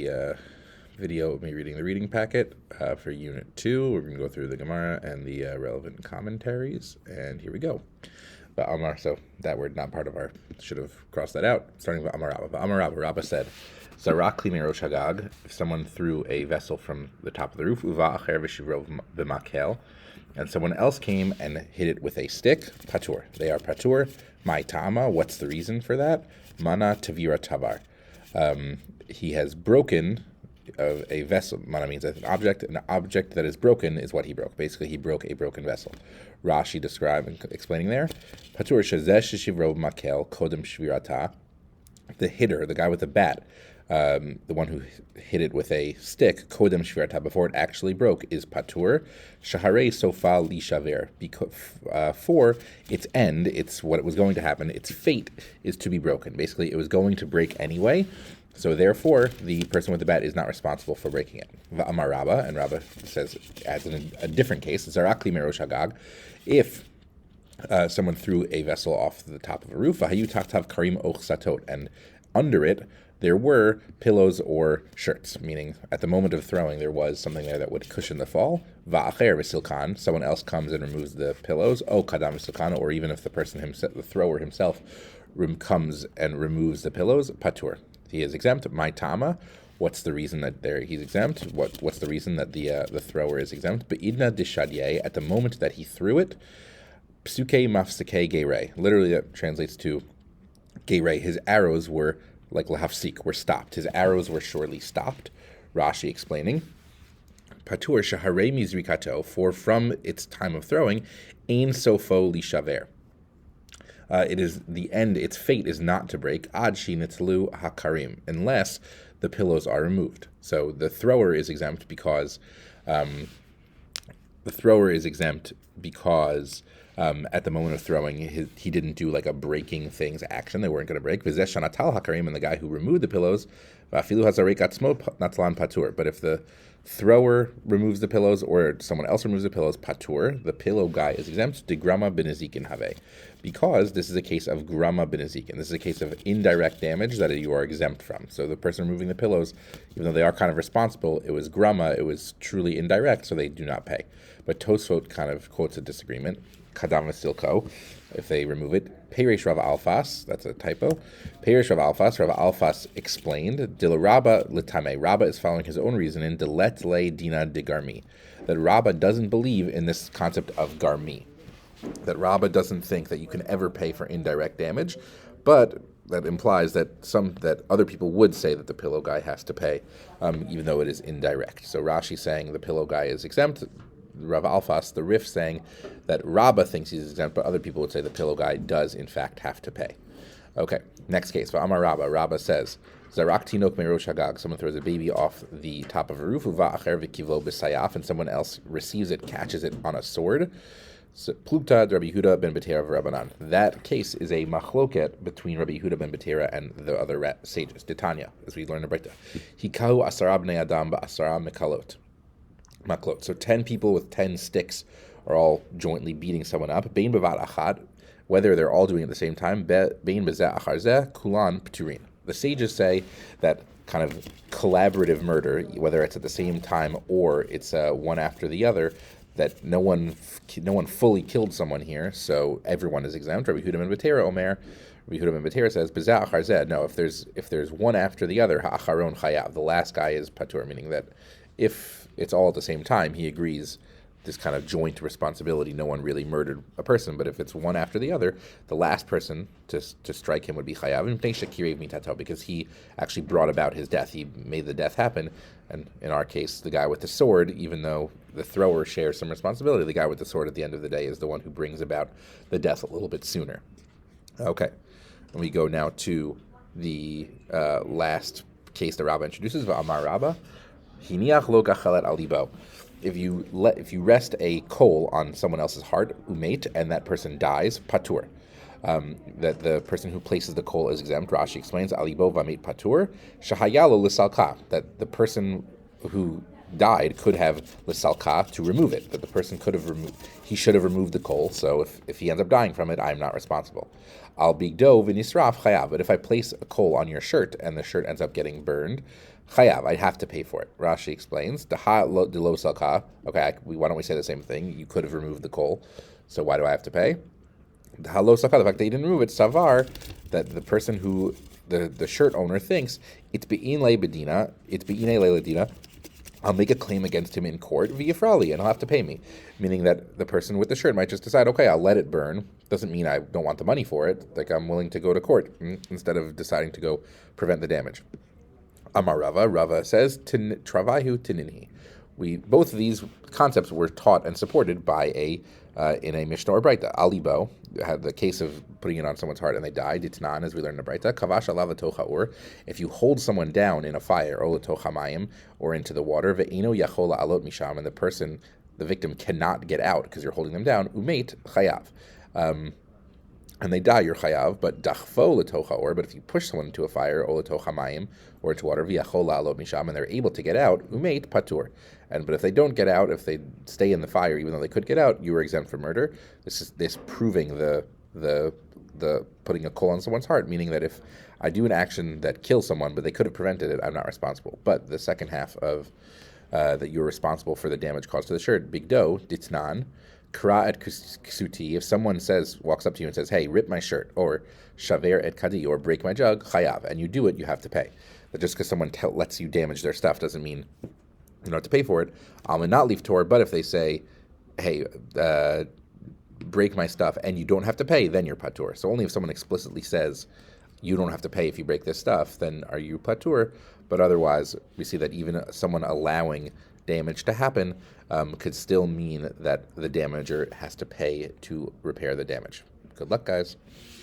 The video of me reading the reading packet for Unit 2. We're going to go through the Gemara and the relevant commentaries, and here we go. Amar, so that word not part of our, should have crossed that out, starting with Amar Rabba. Amar Rabba, Rabba said, Zarak kli merosh hagag, if someone threw a vessel from the top of the roof, uva acher v'shivro b'makel, and someone else came and hit it with a stick, patur. They are patur. My tama, what's the reason for that? Mana tavira tavar. He has broken a vessel. Mana means an object. An object that is broken is what he broke. Basically, he broke a broken vessel. Rashi explaining there. Patur shazesh shivro makel kodem shvirata. The hitter, the guy with the bat, the one who hit it with a stick, kodem shvirata, before it actually broke, is patur. Shaharei sofa li shaver. For its end, it's what it was going to happen. Its fate is to be broken. Basically, it was going to break anyway. So therefore, the person with the bat is not responsible for breaking it. Va'amar Rabba, and Rabba says, as in a different case, Zarak kli merosh hagag, if someone threw a vessel off the top of a roof, v'hayu tachtav karim och satot, and under it there were pillows or shirts, meaning at the moment of throwing there was something there that would cushion the fall. Va'acher v'silkan, someone else comes and removes the pillows. O kadam v'silkan, or even if the person himself, the thrower himself, comes and removes the pillows, patur. He is exempt. My tama. What's the reason that he's exempt? What's the reason that the thrower is exempt? Be'idna dishadye, at the moment that he threw it, psuke mafseke geirei. Literally, that translates to geirei. His arrows were like lahafsik, were stopped. His arrows were surely stopped. Rashi explaining, patur shaharei mizrikato, for from its time of throwing, ein sofo lishaver. It is the end, its fate is not to break, ad shi nitzlu hakarim, unless the pillows are removed. So the thrower is exempt because at the moment of throwing, he didn't do like a breaking things action. They weren't going to break. V'zeh shanatal hakarim, and the guy who removed the pillows, v'afilu hazarek atzmo natlan patur. But if the thrower removes the pillows or someone else removes the pillows, patur, the pillow guy is exempt, de grama b'nezikin have. Because this is a case of grama b'nezikin. This is a case of indirect damage that you are exempt from. So the person removing the pillows, even though they are kind of responsible, it was grama, it was truly indirect, so they do not pay. But Tosfot kind of quotes a disagreement. Kadam v'silko, if they remove it. Perish Rav Alfas, that's a typo. Perish Rav Alfas explained, Dila Rabba litame. Rabba is following his own reason in Dilet le dina de garmi. That Rabba doesn't believe in this concept of garmi. That Rabba doesn't think that you can ever pay for indirect damage, but that implies that other people would say that the pillow guy has to pay, even though it is indirect. So Rashi saying the pillow guy is exempt. Rav Alfas, the Rif, saying that Rabba thinks he's exempt, but other people would say the pillow guy does in fact have to pay. Okay, next case. Amar Rabba. Rabba says, Zarak tinok merosh hagag. Someone throws a baby off the top of a roof, uva acher v'kivlo b'sayaf, and someone else receives it, catches it on a sword. Plukta Rabbi Yehuda ben Betera v'Rabbanan. That case is a machloket between Rabbi Yehuda ben Betera and the other sages. Titania, as we learn in Brita. Hikahu asara bnei adam ba'asara mekalot. Maklot. So 10 people with 10 sticks are all jointly beating someone up. Bein bevat achad, whether they're all doing it at the same time. Bein bezeh achar zeh kulan pturin. The sages say that kind of collaborative murder, whether it's at the same time or it's one after the other, that no one fully killed someone here, so everyone is exempt. Rabbi Yehuda ben Betera Omer. Rabbi Yehuda ben Betera says bezeh achar zeh. No, if there's one after the other, ha'acharon chayav. The last guy is patur, meaning that if it's all at the same time, he agrees this kind of joint responsibility. No one really murdered a person, but if it's one after the other, the last person to strike him would be chayav, because he actually brought about his death. He made the death happen. And in our case, the guy with the sword, even though the thrower shares some responsibility, the guy with the sword at the end of the day is the one who brings about the death a little bit sooner. Okay, and we go now to the last case that Rabbah introduces, Va'amar Rabbah. Hiniach lo gachalet al libo. If you rest a coal on someone else's heart, umate, and that person dies, patur. That the person who places the coal is exempt. Rashi explains, al libo v'amate patur, shahayalo lisalka. That the person who died could have lisalka to remove it. That the person he should have removed the coal. So if he ends up dying from it, I'm not responsible. Al bigdo v'nisraf chayav. But if I place a coal on your shirt and the shirt ends up getting burned, Chayav, I'd have to pay for it. Rashi explains, Daha lo de lo salka. Okay, why don't we say the same thing? You could have removed the coal, so why do I have to pay? Daha lo salka, the fact that you didn't remove it, savar, that the person who, the shirt owner thinks, it's be'in le bedina, it's be'in le ledina, I'll make a claim against him in court via frali, and he'll have to pay me. Meaning that the person with the shirt might just decide, okay, I'll let it burn. Doesn't mean I don't want the money for it. Like, I'm willing to go to court instead of deciding to go prevent the damage. Amar Rava says, travahu tininhi. Both of these concepts were taught and supported by in a Mishnah or Braita. Alibo had the case of putting it on someone's heart and they died. Itnan, as we learned in the Braita. Kavash alav tocha or. If you hold someone down in a fire, or tocha mayim, or into the water, ve'ino yachola alot misham, and the victim cannot get out because you're holding them down. Umeit chayav. And they die, you're chayav, but dachfo letocha or, but if you push someone into a fire, or letocha mayim, or into water, v'yachola alot misham, and they're able to get out, umeit patur. But if they don't get out, if they stay in the fire, even though they could get out, you were exempt from murder. This is proving the putting a coal on someone's heart, meaning that if I do an action that kills someone, but they could have prevented it, I'm not responsible. But the second half of that you're responsible for the damage caused to the shirt, bigdo, ditnan, kra et ksuti, if someone walks up to you and says, hey, rip my shirt, or shaver et kadi, or break my jug, chayav, and you do it, you have to pay. But just because someone lets you damage their stuff doesn't mean you don't have to pay for it. Not leave Torah, but if they say, hey, break my stuff, and you don't have to pay, then you're patur. So only if someone explicitly says, you don't have to pay if you break this stuff, then are you patur. But otherwise, we see that even someone allowing damage to happen could still mean that the damager has to pay to repair the damage. Good luck, guys.